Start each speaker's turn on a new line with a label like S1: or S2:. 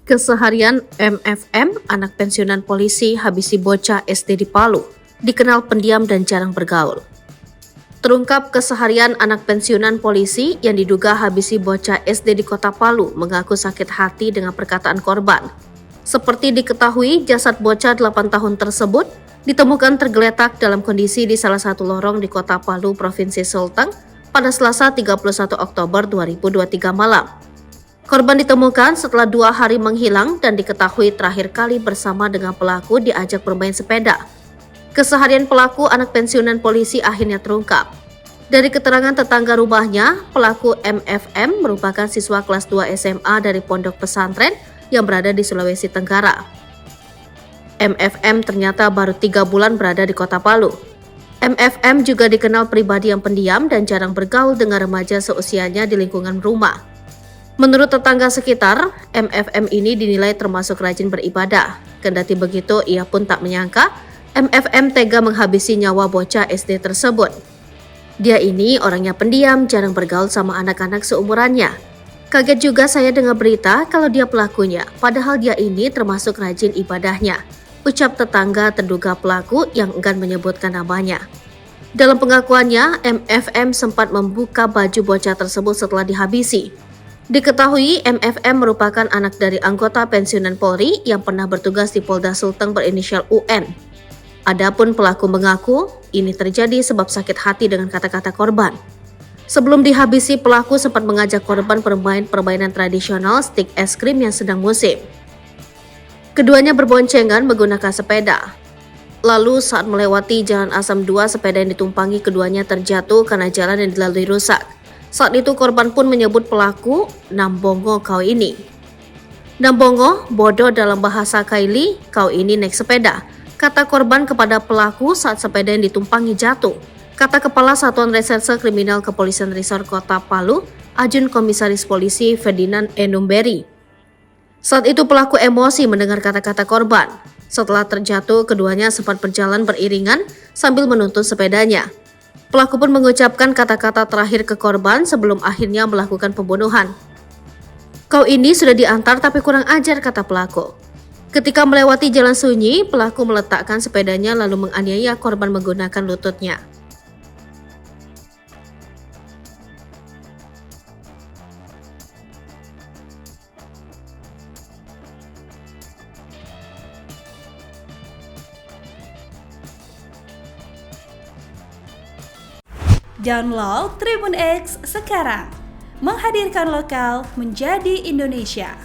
S1: Keseharian MFM, anak pensiunan polisi, habisi bocah SD di Palu, dikenal pendiam dan jarang bergaul. Terungkap keseharian anak pensiunan polisi yang diduga habisi bocah SD di kota Palu mengaku sakit hati dengan perkataan korban. Seperti diketahui, jasad bocah 8 tahun tersebut ditemukan tergeletak dalam kondisi di salah satu lorong di kota Palu, Provinsi Sulteng pada Selasa 31 Oktober 2023 malam. Korban ditemukan setelah 2 hari menghilang dan diketahui terakhir kali bersama dengan pelaku diajak bermain sepeda. Keseharian pelaku anak pensiunan polisi akhirnya terungkap. Dari keterangan tetangga rumahnya, pelaku MFM merupakan siswa kelas 2 SMA dari pondok pesantren yang berada di Sulawesi Tenggara. MFM ternyata baru 3 bulan berada di kota Palu. MFM juga dikenal pribadi yang pendiam dan jarang bergaul dengan remaja seusianya di lingkungan rumah. Menurut tetangga sekitar, MFM ini dinilai termasuk rajin beribadah. Kendati begitu, ia pun tak menyangka MFM tega menghabisi nyawa bocah SD tersebut. Dia ini orangnya pendiam, jarang bergaul sama anak-anak seumurannya. Kaget juga saya dengar berita kalau dia pelakunya, padahal dia ini termasuk rajin ibadahnya, ucap tetangga terduga pelaku yang enggan menyebutkan namanya. Dalam pengakuannya, MFM sempat membuka baju bocah tersebut setelah dihabisi. Diketahui MFM merupakan anak dari anggota pensiunan Polri yang pernah bertugas di Polda Sulteng berinisial UN. Adapun pelaku mengaku ini terjadi sebab sakit hati dengan kata-kata korban. Sebelum dihabisi, pelaku sempat mengajak korban bermain permainan tradisional stik es krim yang sedang musim. Keduanya berboncengan menggunakan sepeda. Lalu saat melewati Jalan Asam 2, sepeda yang ditumpangi keduanya terjatuh karena jalan yang dilalui rusak. Saat itu korban pun menyebut pelaku Nambongo kau ini. Nambongo, bodoh dalam bahasa Kaili, kau ini naik sepeda, kata korban kepada pelaku saat sepeda yang ditumpangi jatuh. Kata Kepala Satuan Reserse Kriminal Kepolisian Resor Kota Palu, Ajun Komisaris Polisi Ferdinand Enumberi. Saat itu pelaku emosi mendengar kata-kata korban. Setelah terjatuh, keduanya sempat berjalan beriringan sambil menuntun sepedanya. Pelaku pun mengucapkan kata-kata terakhir ke korban sebelum akhirnya melakukan pembunuhan. Kau ini sudah diantar tapi kurang ajar, kata pelaku. Ketika melewati jalan sunyi, pelaku meletakkan sepedanya lalu menganiaya korban menggunakan lututnya.
S2: Download Tribun X sekarang, menghadirkan lokal menjadi Indonesia.